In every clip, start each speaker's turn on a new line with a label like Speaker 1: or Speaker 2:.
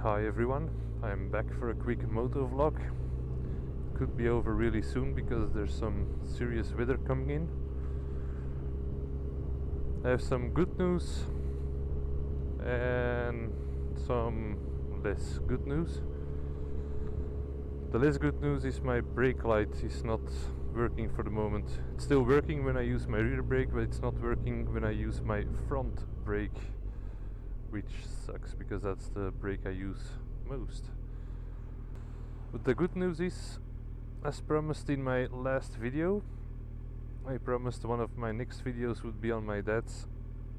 Speaker 1: Hi everyone, I'm back for a quick motovlog. Could be over really soon because there's some serious weather coming in. I have some good news and some less good news. The less good news is my brake light is not working for the moment. It's still working when I use my rear brake, but it's not working when I use my front brake, which sucks because that's the brake I use most. But the good news is, as promised in my last video, I promised one of my next videos would be on my dad's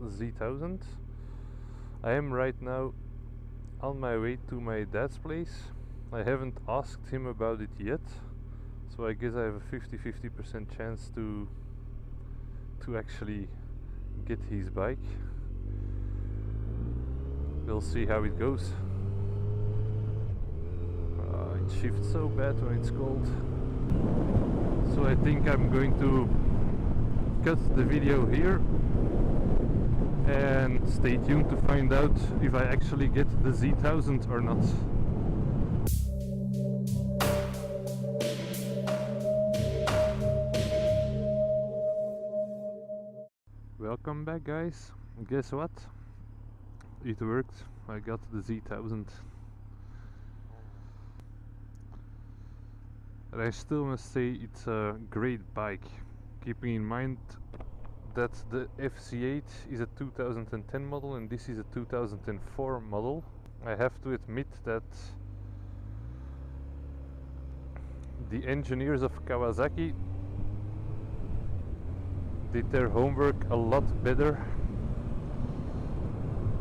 Speaker 1: Z1000. I am right now on my way to my dad's place. I haven't asked him about it yet, so I guess I have a 50-50% chance to actually get his bike. We'll see how it goes. It shifts so bad when it's cold. So I think I'm going to cut the video here and stay tuned to find out if I actually get the Z1000 or not. Welcome back, guys. Guess what? It worked. I got the Z1000. And I still must say it's a great bike, keeping in mind that the FC8 is a 2010 model and this is a 2004 model. I have to admit that the engineers of Kawasaki did their homework a lot better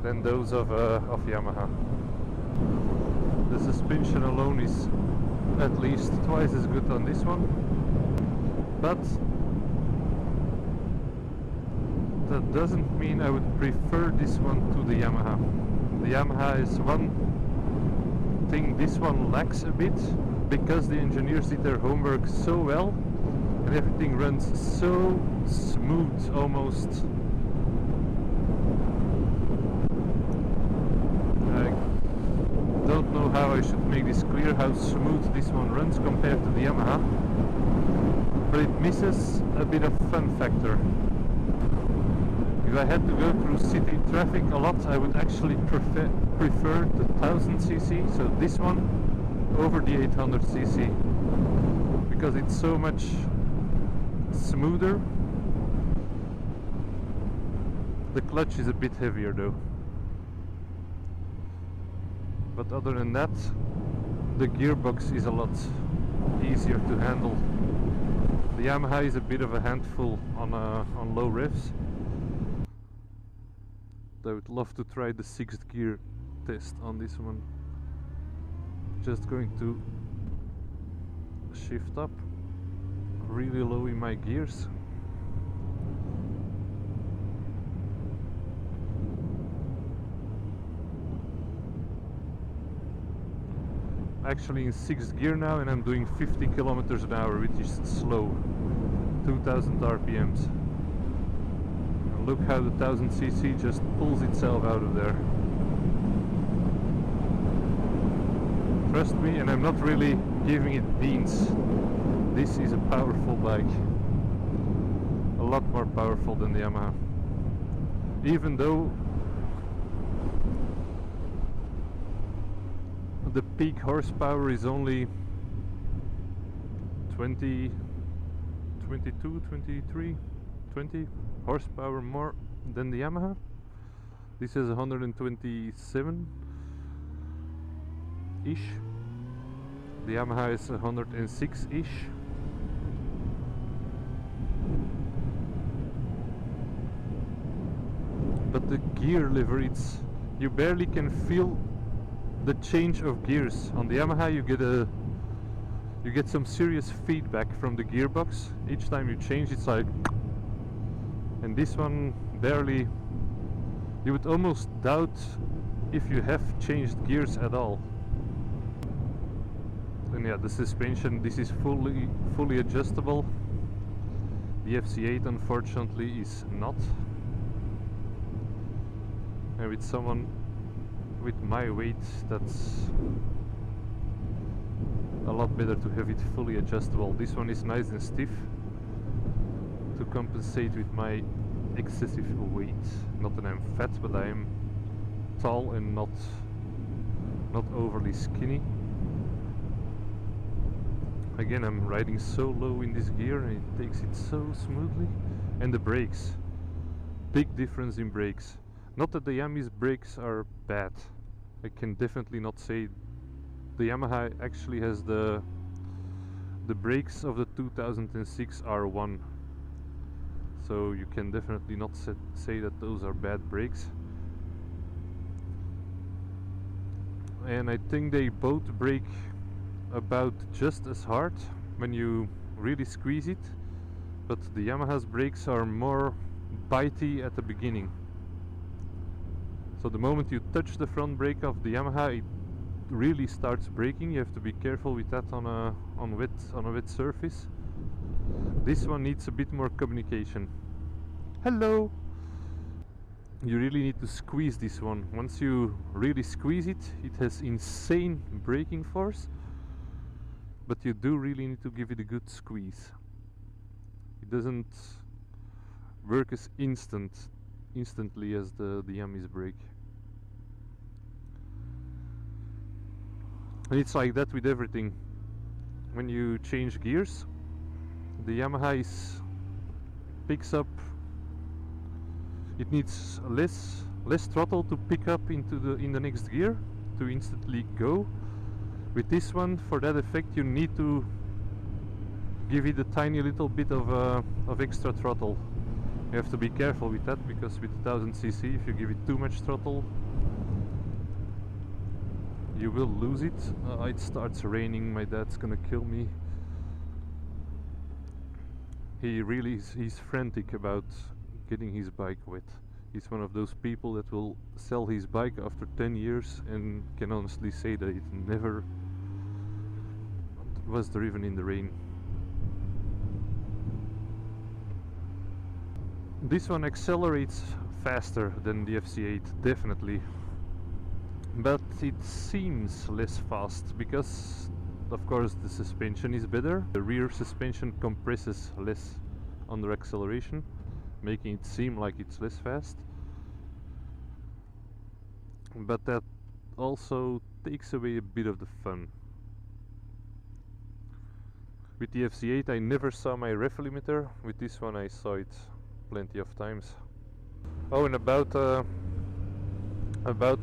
Speaker 1: than those of Yamaha. The suspension alone is at least twice as good on this one, but that doesn't mean I would prefer this one to the Yamaha. The Yamaha is one thing this one lacks a bit, because the engineers did their homework so well and everything runs so smooth almost. I don't know how I should make this clear, how smooth this one runs compared to the Yamaha, but it misses a bit of fun factor. If I had to go through city traffic a lot, I would actually prefer the 1000cc, so this one, over the 800cc, because it's so much smoother. The clutch is a bit heavier though. But other than that, the gearbox is a lot easier to handle. The Yamaha is a bit of a handful on low revs. I would love to try the 6th gear test on this one. Just going to shift up really low in my gears. Actually in 6th gear now, and I'm doing 50 kilometers an hour, which is slow, 2000 RPMs. And look how the 1000cc just pulls itself out of there. Trust me, and I'm not really giving it beans. This is a powerful bike, a lot more powerful than the Yamaha. Even though the peak horsepower is only 20 horsepower more than the Yamaha. This is 127-ish. The Yamaha is 106-ish. But the gear lever, you barely can feel the change of gears. On the Yamaha you get some serious feedback from the gearbox. Each time you change it's like, and this one barely. You would almost doubt if you have changed gears at all. And yeah, the suspension, this is fully adjustable. The FC8 unfortunately is not. And with someone with my weight, that's a lot better to have it fully adjustable. This one is nice and stiff to compensate with my excessive weight. Not that I'm fat, but I am tall and not overly skinny. Again, I'm riding so low in this gear and it takes it so smoothly. And the brakes, big difference in brakes. Not that the Yami's brakes are bad. I can definitely not say. The Yamaha actually has the brakes of the 2006 R1, so you can definitely not say that those are bad brakes. And I think they both brake about just as hard when you really squeeze it, but the Yamaha's brakes are more bitey at the beginning. So the moment you touch the front brake of the Yamaha, it really starts braking. You have to be careful with that on a wet surface. This one needs a bit more communication. Hello! You really need to squeeze this one. Once you really squeeze it, it has insane braking force, but you do really need to give it a good squeeze. It doesn't work as instantly as the Yami's brake. And it's like that with everything. When you change gears, the Yamaha picks up. It needs less throttle to pick up in the next gear to instantly go. With this one, for that effect, you need to give it a tiny little bit of extra throttle. You have to be careful with that, because with 1000cc, if you give it too much throttle, you will lose it. It starts raining, my dad's gonna kill me. He's frantic about getting his bike wet. He's one of those people that will sell his bike after 10 years and can honestly say that it never was driven in the rain. This one accelerates faster than the FC8, definitely. But it seems less fast because, of course, the suspension is better. The rear suspension compresses less under acceleration, making it seem like it's less fast. But that also takes away a bit of the fun. With the FC8 I never saw my ref limiter. With this one I saw it plenty of times. Oh, and about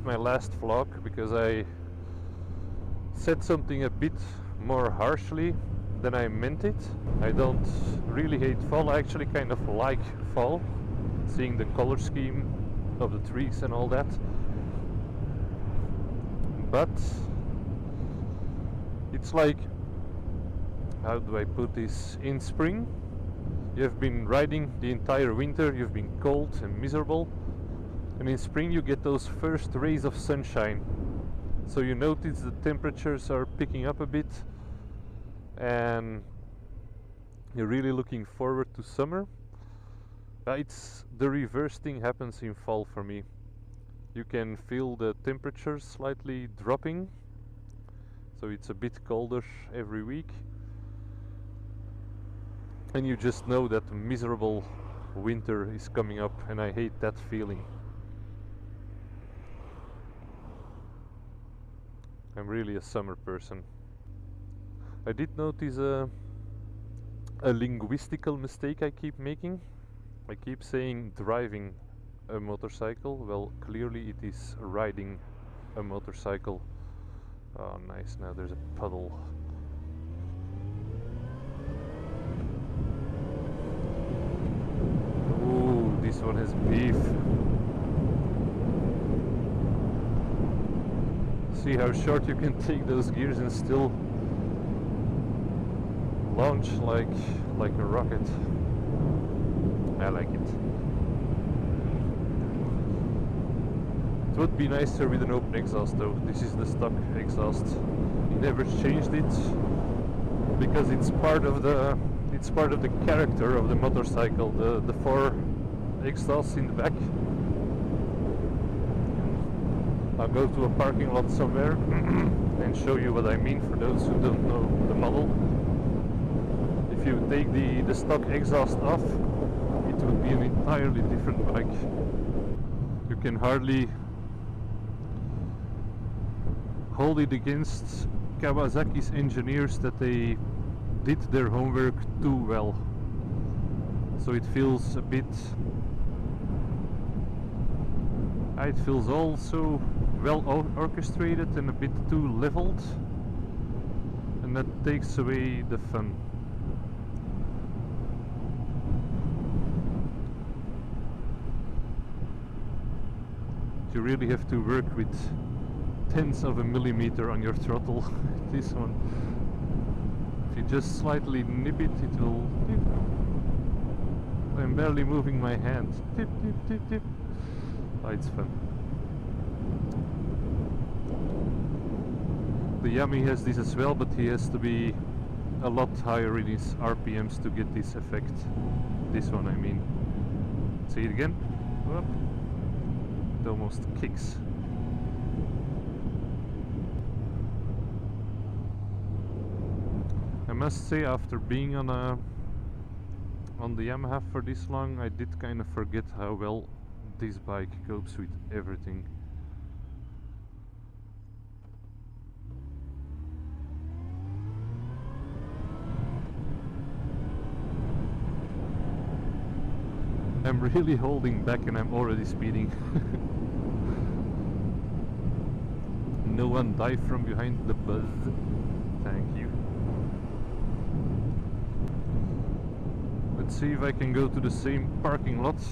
Speaker 1: my last vlog, because I said something a bit more harshly than I meant it. I don't really hate fall, I actually kind of like fall, seeing the color scheme of the trees and all that. But it's like, how do I put this? In spring, you have been riding the entire winter, you've been cold and miserable, and in spring you get those first rays of sunshine. So you notice the temperatures are picking up a bit, and you're really looking forward to summer. It's the reverse thing happens in fall for me. You can feel the temperatures slightly dropping, so it's a bit colder every week, and you just know that miserable winter is coming up, and I hate that feeling. I'm really a summer person. I did notice a linguistical mistake I keep making. I keep saying driving a motorcycle. Well, clearly it is riding a motorcycle. Oh, nice. Now there's a puddle. Ooh, this one has beef. See how short you can take those gears and still launch like a rocket. I like it. It would be nicer with an open exhaust though. This is the stock exhaust. Never changed it because it's part of the character of the motorcycle. The four exhausts in the back. I'll go to a parking lot somewhere and show you what I mean for those who don't know the model. If you take the stock exhaust off, it would be an entirely different bike. You can hardly hold it against Kawasaki's engineers that they did their homework too well. So it feels a bit... it feels also well orchestrated and a bit too leveled, and that takes away the fun. You really have to work with tenths of a millimeter on your throttle. This one, if you just slightly nip it, it will tip. I'm barely moving my hand. Tip, tip, tip, tip. Oh, it's fun. The Yami has this as well, but he has to be a lot higher in his RPMs to get this effect. This one, I mean. See it again? Whoop. It almost kicks. I must say, after being on the Yamaha for this long, I did kind of forget how well this bike copes with everything. I'm really holding back and I'm already speeding. No one dive from behind the buzz. Thank you. Let's see if I can go to the same parking lot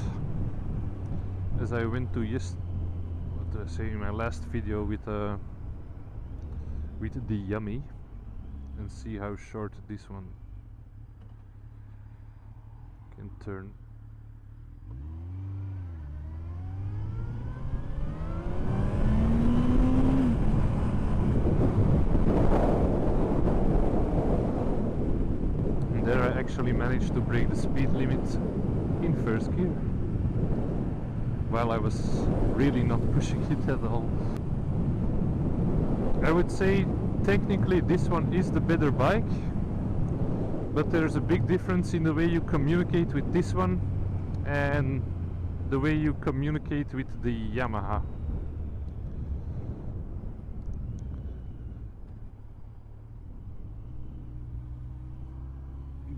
Speaker 1: as I went to what did I say in my last video with the Yummy, and see how short this one can turn. And there I actually managed to break the speed limit in first gear, while I was really not pushing it at all. I would say technically this one is the better bike, but there's a big difference in the way you communicate with this one and the way you communicate with the Yamaha.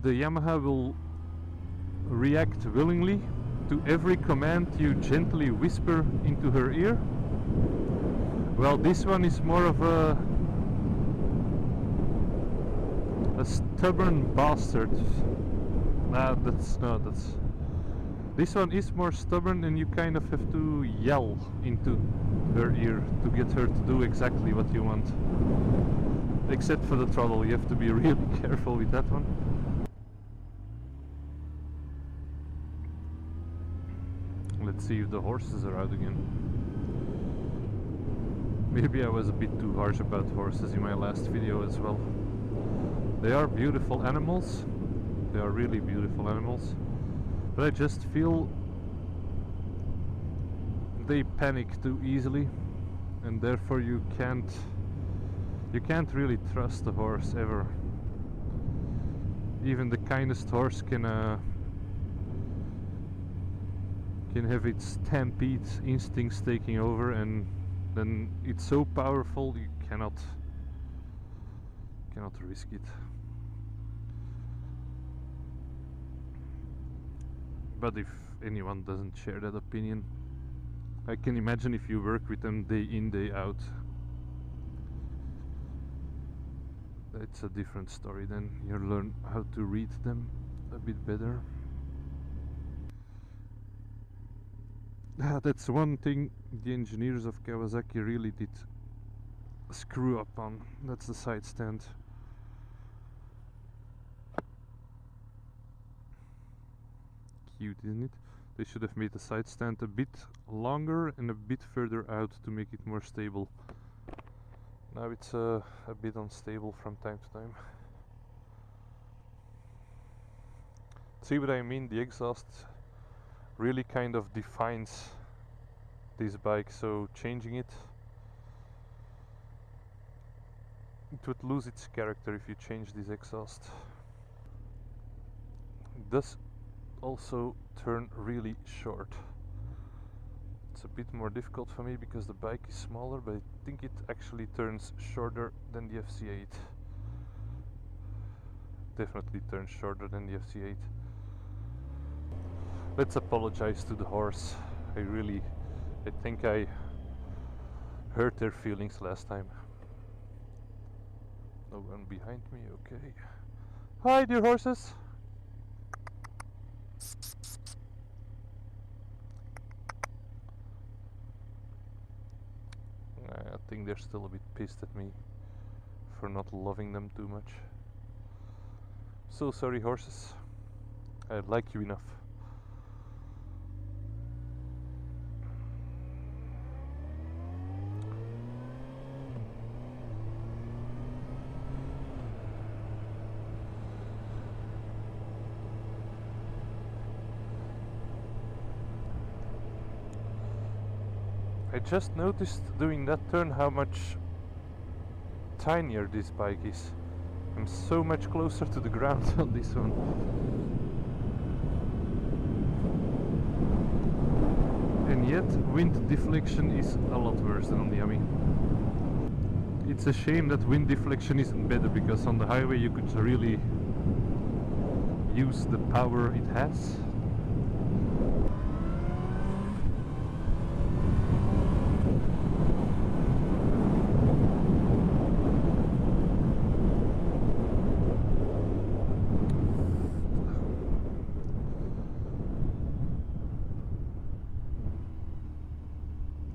Speaker 1: The Yamaha will react willingly to every command you gently whisper into her ear. Well, this one is more of a stubborn bastard. This one is more stubborn, and you kind of have to yell into her ear to get her to do exactly what you want. Except for the throttle, you have to be really careful with that one. Let's see if the horses are out again. Maybe I was a bit too harsh about horses in my last video as well. They are beautiful animals. They are really beautiful animals. But I just feel they panic too easily, and therefore you can't really trust the horse ever. Even the kindest horse can have its stampede instincts taking over, and then it's so powerful you cannot risk it. But if anyone doesn't share that opinion, I can imagine if you work with them day in, day out, it's a different story. Then you learn how to read them a bit better. That's one thing the engineers of Kawasaki really did screw up on. That's the side stand. Cute, isn't it? They should have made the side stand a bit longer and a bit further out to make it more stable. Now it's a bit unstable from time to time. See what I mean? The exhaust really kind of defines this bike, so changing it it would lose its character if you change this exhaust. It does also turn really short. It's a bit more difficult for me because the bike is smaller, but I think it actually turns shorter than the FC8. Definitely turns shorter than the FC8. Let's apologize to the horse. I think I hurt their feelings last time. No one behind me, okay. Hi, dear horses! I think they're still a bit pissed at me for not loving them too much. So sorry, horses. I like you enough. I just noticed doing that turn how much tinier this bike is. I'm so much closer to the ground on this one. And yet wind deflection is a lot worse than on the Yami. It's a shame that wind deflection isn't better, because on the highway you could really use the power it has.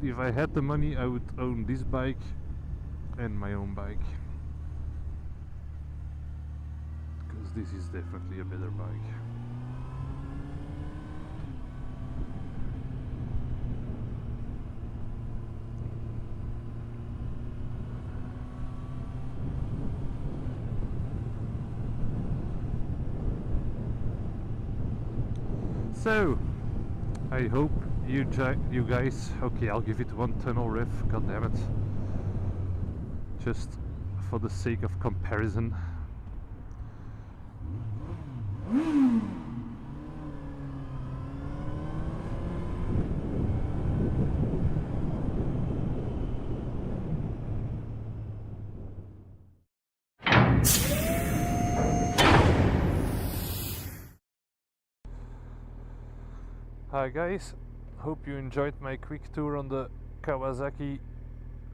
Speaker 1: If I had the money, I would own this bike and my own bike, because this is definitely a better bike. So, I hope you guys, okay, I'll give it one tunnel rev, god damn it, just for the sake of comparison. Hi guys, hope you enjoyed my quick tour on the Kawasaki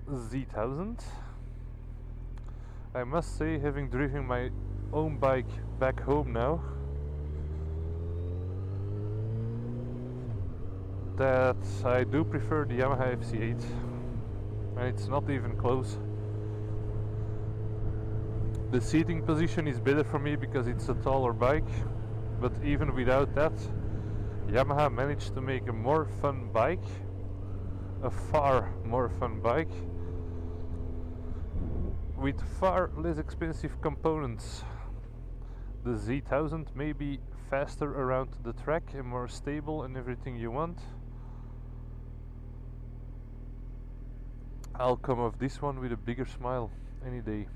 Speaker 1: Z1000. I must say, having driven my own bike back home now, that I do prefer the Yamaha FC8, and it's not even close. The seating position is better for me because it's a taller bike, but even without that, Yamaha managed to make a more fun bike, a far more fun bike, with far less expensive components. The Z1000 may be faster around the track and more stable and everything you want. I'll come off this one with a bigger smile any day.